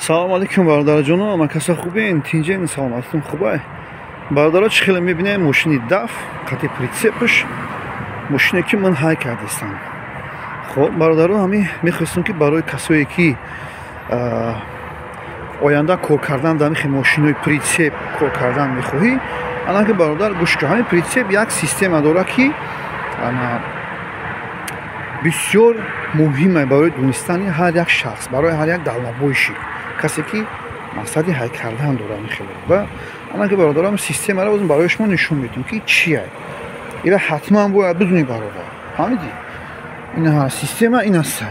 Салом алейкум бародарҷоно, макаса хубен? Тинҷен саломатитон хубай? Бародаро чӣ хеле мебинем мошини даф, қати притсепаш, мошине ки ман ҳай кардастам. Хоб бародаро ҳами мехостам ки барои касое ки оянда кор кардан дар ҳамин мошинои притсеп кор кардан мехоҳӣ, алан ки бародар гӯш кун, ҳамин притсеп як система дорад ки бисёр муҳима барои донистани ҳар як шахс, барои ҳар як далнабойши касе ки мақсади ҳай кардан дорад мехелад. Ва алан ки бародарам системаро бозум барои шумо нишон медиҳам ки чия. Ира ҳатман бояд бидуни бародар. Ҳамиди. Ина система ин аст.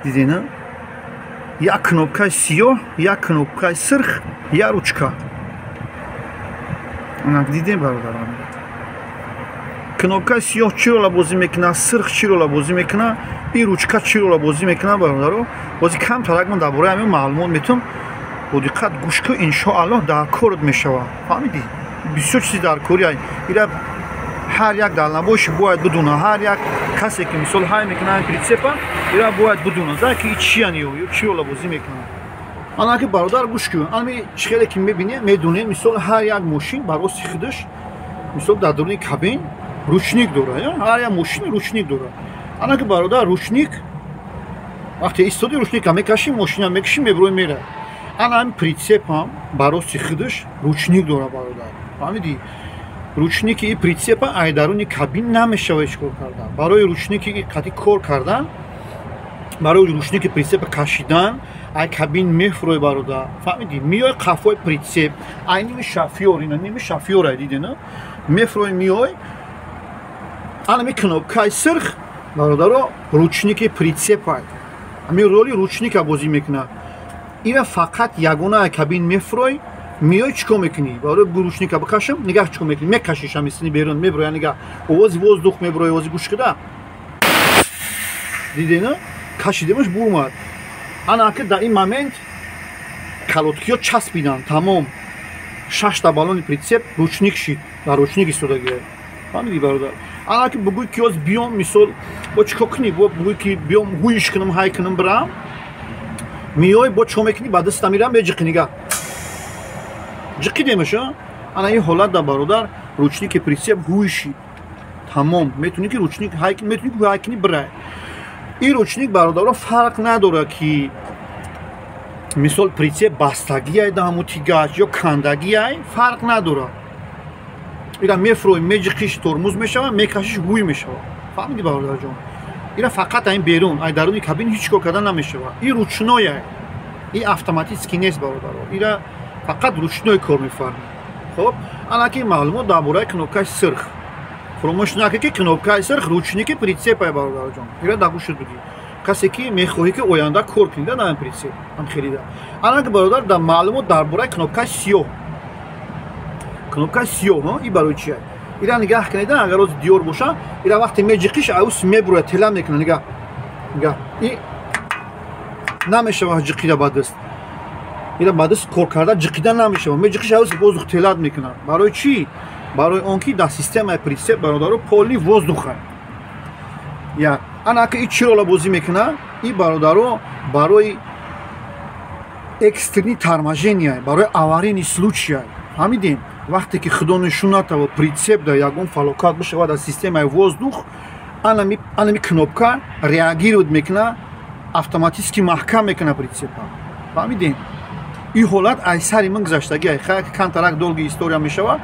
Дидина? Як кнопкаи сиёҳ, як кнопкаи сирх, як ручка. Ана дидем бародарам. Кнопкаи сиёҳ чӣ рола бозӣ мекунад, сирх чӣ рола бозӣ мекунад, ин ручка чӣ рола бозӣ мекунад бародаро. Бози камтарак ман дар бораи ҳамин маълумот метавонам бо диққат гӯш кун, иншоаллоҳ дар корот мешавад. Фаҳмидӣ? Бисёр чизи дар кори ай. Ира ҳар як далнабойши бояд бидуна, ҳар як касе ки мисол ҳай мекунад притсепа, ира бояд бидуна, ки чӣ ан ё чӣ рола бозӣ мекунад. Ана ки бародар гӯш кун, ами чӣ хеле ки мебинем, медонем мисол ҳар як мошин бар оси худаш, мисол дар даруни кабин ручник дорад, ҳар як мошин ручник дорад. Ана ки бародар ручник вақте истоди ручника мекашим, мошина мекашим, меброи мерад. Ана ҳамин притсеп ҳам бар оси худаш ручник дорад бародар. Фаҳмидӣ? Ручники и притсепа ай даруни кабин намешавад ҳеҷ кор кардан. Барои ручники қати кор кардан, барои ручники притсепа кашидан, ай кабин мефурӯй бародар. Фаҳмидӣ? Миёй қафои притсеп, ай ними шафёр, ина ними шафёр ай дидена? Мефурӯй миёй. Ана ми кнопкаи сирх бародаро ручники притсепай. Ами роли ручника бозӣ мекунад. Ира фақат ягона ай кабин мефурӯй, миёй чикор мекунӣ? Барои ручника бикашам, нигаҳ чикор мекунӣ? Мекашиш ҳамисини берун меброя, нигаҳ овози воздух меброя, овози гӯш куда. Дидена? Кашидемаш бурмад. Ана ки дар ин момент калоткиё часпидан, тамом. 6 балони притсеп ручник шид, дар ручник истодагӣ. Фаҳмидӣ бародар? Ана ки бугӯй ки ёз биём мисол бо чикор кунӣ, бо бугӯй ки биём ҳуиш кунам, ҳай кунам бирам. Миёй бо чикор мекунӣ, ба дастам мирам меҷиқӣ, нигаҳ. Ҷиқидемаша? Ана ин ҳолат дар бародар ручники притсеп ҳуиши. Тамом. Метавонӣ ки ручник ҳай кунӣ, метавонӣ ки ҳай кунӣ бирай. Ин ручник бародаро фарқ надорад ки мисол притсеп бастагиай дар ҳамун тигач ё кандагиай, фарқ надорад. Ира мефурӯй, меҷиқиш, тормоз мешавад, мекашиш, ҳуй мешавад. Фаҳмидӣ бародарҷон? Ира фақат ин берун, ай даруни кабин ҳеҷ кор кардан намешавад. Ин ручное, ин автоматически нест бародаро. Ира фақат ручной кор мефармояд. Хоб, ана ки маълумот дар бораи кнопкаи сирх. Фуромӯш накунед ки кнопкаи сирх ручники притсепай бародарҷон. Ира дар гӯшат бидӣ. Касе ки мехоҳӣ ки оянда кор кунӣ дар ин притсеп, ам хелида. Ана ки бародар дар маълумот дар бораи кнопкаи сиёҳ. Кнопкаи сиёҳ, ин барои чи ай? Ира нигаҳ кунед, агар оз диёр боша, ира вақте меҷиқиш, аус мебурояд, тела мекунад, нигаҳ. Нигаҳ. И намешавад ҷиқида ба даст. Ира ба даст кор карда ҷиқида намешавад. Меҷиқиш, аус воздух телад мекунад. Барои чи? Барои он ки дар системаи притсеп бародаро поли воздухай. Я, ана ки ин чӣ рола бозӣ мекунад? Ин бародаро барои экстрени торможения, барои аварийни случая. Ҳамидем? Вақте ки худо нишон натавад притсеп дар ягон фалокат бишавад дар системаи воздух, ана ми кнопка реагирует мекунад, автоматически маҳкам мекунад притсепа. Фаҳмидем? Ин ҳолат ай сари ман гузаштагӣ, хеле камтарак долги история мешавад,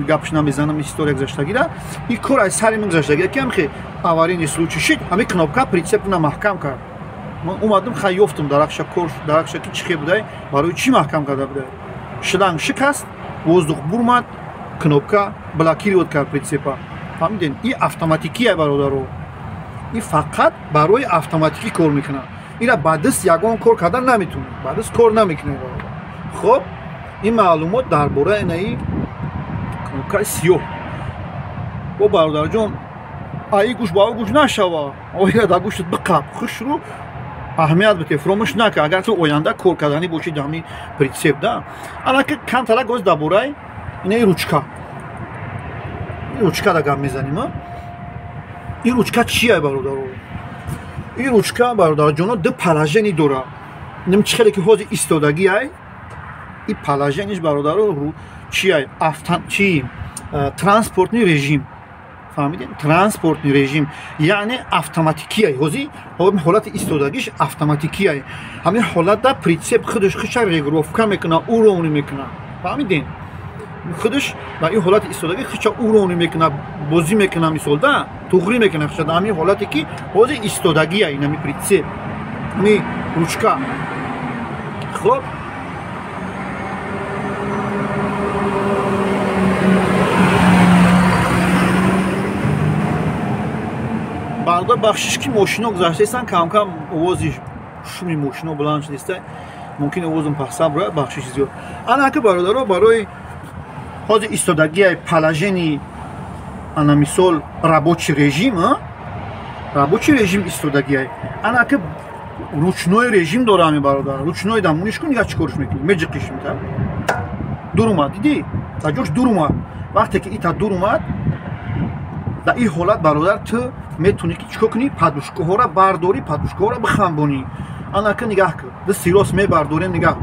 гапш намезанам история гузаштагира. Ин кор ай сари ман гузаштагӣ, ки ҳамхе аварийни случай шид, ҳами кнопка притсепна маҳкам кард. Ман омадам хай ёфтам дарахша кор, дарахша ки чӣ хел будай, барои чӣ маҳкам карда будай? Шланг шикаст, воздух бурмад, кнопка блокировать кард притсепа. Фаҳмидем? Ин автоматикия бародаро. Ин фақат барои автоматикӣ кор мекунад. Ира ба даст ягон кор кардан наметавонад, ба даст кор намекунад. Хоб, ин маълумот дар бораи инаи кнопкаи сиёҳ. Бо бародарҷон, ай гӯш ба гӯш нашава. Ира дар гӯшат биқаб, хушрӯ аҳамият бите, фуромӯш накун, агар ту оянда кор кардани бошӣ дар ҳамин притсеп да. Ана ки камтарак гоз дар бораи инаи ручка. Ин ручка да гап мезанем, а? Ин ручка чӣ ай бародаро? این رучка برادرجان دو پلاژنی داره نم چخیلی که حوض ایستادگی ای این پلاژنیش برادر رو چی ای چی ترانسپورتنی رژیم فهمیدین ترانسپورتنی رژیم یعنی اتوماتیکی ای حوضی حالت ایستادگیش اتوماتیکی ای همین حالت دا پرینسیپ خودش رگروفکا میکنه او رو اونی میکنه فهمیدین خودش با این حالت ایستادگی خودش او رو اونی میکنه بازی میکنه مثال دا توغری میکنه خودش همین حالتی که حوض ایستادگی ای نمی پرینسیپ می رучка خب برادر بخشش که ماشینا گذاشته ایستن کم کم اوازی شومی ماشینا بلند شده ایسته ممکن اوازم پخصه برای بخشش زیاد انا که برادر برای حاضر ایستادگی پلاژنی انا مثال رابочий режим ایستادگی انا که ручной режим داره همین برادر ручной دمونیش کن نگاه چیکارش میکنی میجقیش میتر دور اومد دیدی تا جوش دور اومد وقتی که ایتا دور اومد در این حالت برادر تو میتونی که چیکار کنی پادوشکه ها را برداری پادوشکه ها را بخنبونی انا که نگاه کن دست سیراس میبرداری نگاه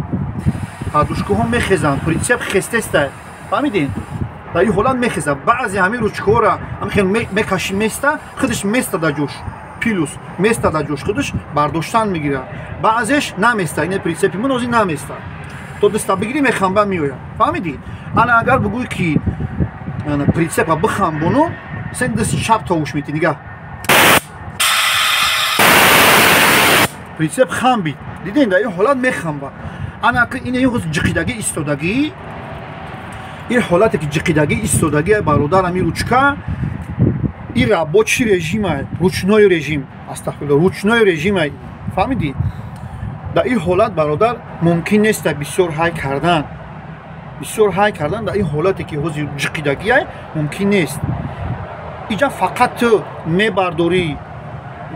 پادوشکه ها میخیزن پرینسیپ خسته است فهمیدین در این حالت میخیزن بعضی همین رучка ها را همین میکشی میسته خودش میسته در جوش پیلوس میسته در جوش خودش برداشتن میگیره بعضیش نمیسته این پرینسیپ من اوزی نمیسته تو دستا بگیری میخنبه میوید فهمیدی انا اگر بگوی که پرینسیپ بخنبونو sen dest chap tavuş میتی نگاه پرینسیپ خنبید دیدین در این حالت میخنبه انا که این یه جقیدگی ایستادگی این حالتی که جقیدگی ایستادگی برادر همین ручка این рабочий режим ручной режим استغفرالله ручной режим فهمیدی در این حالت برادر ممکن نیست بسیار های کردن در این حالتی که حوض جقیدگی ممکن نیست اینجا فقط تو میبرداری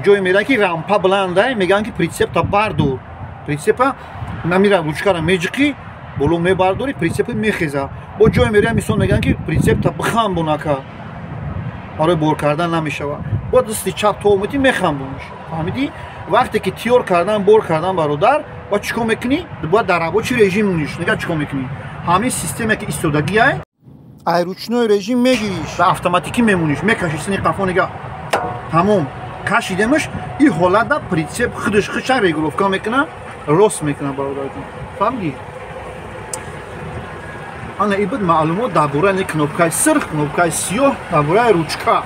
جای میرن که رامپا بلنده میگن که پرینسیپ تا بردار پرینسیپ نمیره رучка را میجقی بلو میبرداری پرینسیپ میخیزه با جای میره مثلا میگن که پرینسیپ تا بخنبونه که برای بور کردن نمیشوه با دستی چپ تو اومدی میخنبونش فهمیدی وقتی که تیور کردن بور کردن برادر با چیکار میکنی با در رابочий رژیم مونیش نگاه چیکار میکنی همین سیستمی که ایستادگی ای ручной режим میگیریش و اتوماتیکی میمونیش میکشیش سنی قفا نگاه تمام کشیدمش این حالت دا پرینسیپ خودش رگروفکا میکنه راست میکنه برادر جون فهمیدی انا ای بود معلومات درباره این کنوپکای سرخ کنوپکای سیاه درباره رучка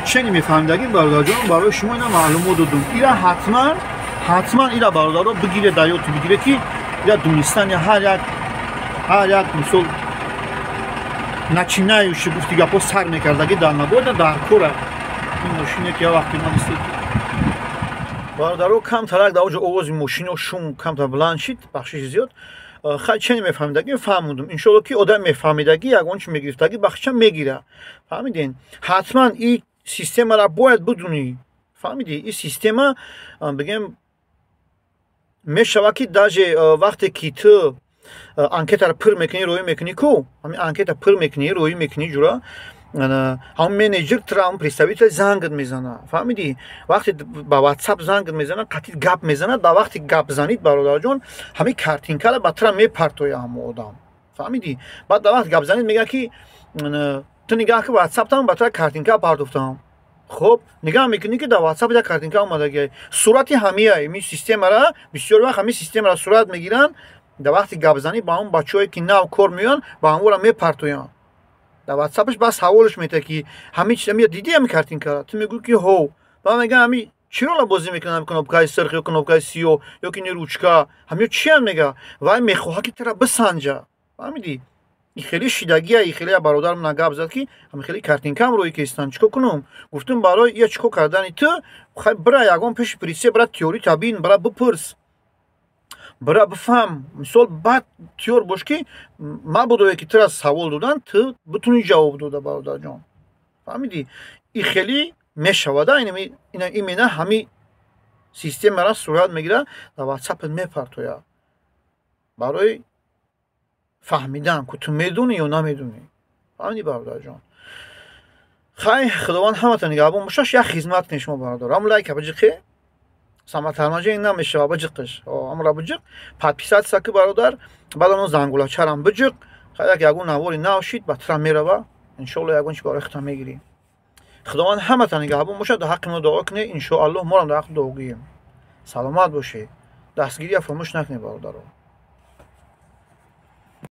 چنی میفهمیدگیم برادر جون برای شما اینا معلومات دادم اینا حتما اینا برادر رو بگیره دایوت بگیره که یا دونستان یا هر یک مثال начинающий گفتی گپا سر میکردگی در نبوده در کوره این ماشینه که وقتی ما نیستید برادرو کم ترک در اوج آواز ماشین و شوم کم تا بلند شد بخشش زیاد خیلی چنین میفهمیدگی فهمیدم انشالله که آدم میفهمیدگی یگان چی میگرفتگی بخشش میگیره فهمیدین حتما این سیستم را باید بدونی فهمیدی این سیستم بگم میشوه که داجه وقتی که تو анкета пур мекунӣ рӯӣ мекунӣ ку ҳамин анкета пур мекунӣ рӯӣ мекунӣ ҷура ҳамн менеҷер тра ҳамн представитель зангт мезана фаҳмидӣ вақте ба ватсап зангт мезана қатӣ гап мезанад ба вақти гап занид бародарҷон ҳамин картинкаро ба тра мепартоя ҳамн одам фаҳмидӣ баъд ба вақт гап занид мегӯяд ки ту нигаҳ ки ватсаптам ба тра картинка партофтам хуб нигаҳ мекунӣ ки дар ватсап як картинка омадагиай сурати ҳамия ин системара бисёр вақт ҳамин системара сурат мегиранд در وقتی گپ زنی با اون بچه‌ای که نو کار میان با اون رو میپرتویان در واتساپش بس حوالش میده که همین چیزا میاد دیدی همین کارتین کرد تو میگو که هو با میگه همین چرا بازی میکنم کنوپکای سرخ یا کنوپکای سیاه یا که رучка همین چی هم میگه وای میخواد که تو بسنجه فهمیدی این خیلی شیدگیه این خیلی برادرم نگاب زد که همین خیلی کارتین کم روی که استان چیکار کنم گفتم برای یه چیکار کردن تو خیلی برای یگان پیش پریسی برای تئوری تابین برای بپرس برای بفهم مثال بعد تیور باش که ما بودوی که تر سوال دادن تو بتونی جواب داده برادر جان فهمیدی این خیلی میشوده این مینا همین سیستم مرا صورت میگیره در واتساپ میپرتویا برای فهمیدن که تو میدونی یا نمیدونی فهمیدی برادر جان хай худованд ҳаматон нигаҳбон бошад. як хизмат кунед шумо бародар. Ам лайка баҷиқи саматармаҷа ин намешава баҷиқиш. Амра баҷиқ подписатся ки бародар. Баъд он зангулачарам баҷиқ. Як ягон навори нав шид ба тра мерава. Иншоалло ягон чи барои худтон мегирӣ. худованд ҳаматон нигаҳбон бошад. Дар ҳаққи мо дуо кунед. Иншоалло морам дар ҳаққи дуогӯем. Саломат бошед. Дастгирия фаромӯш накунед бародаро.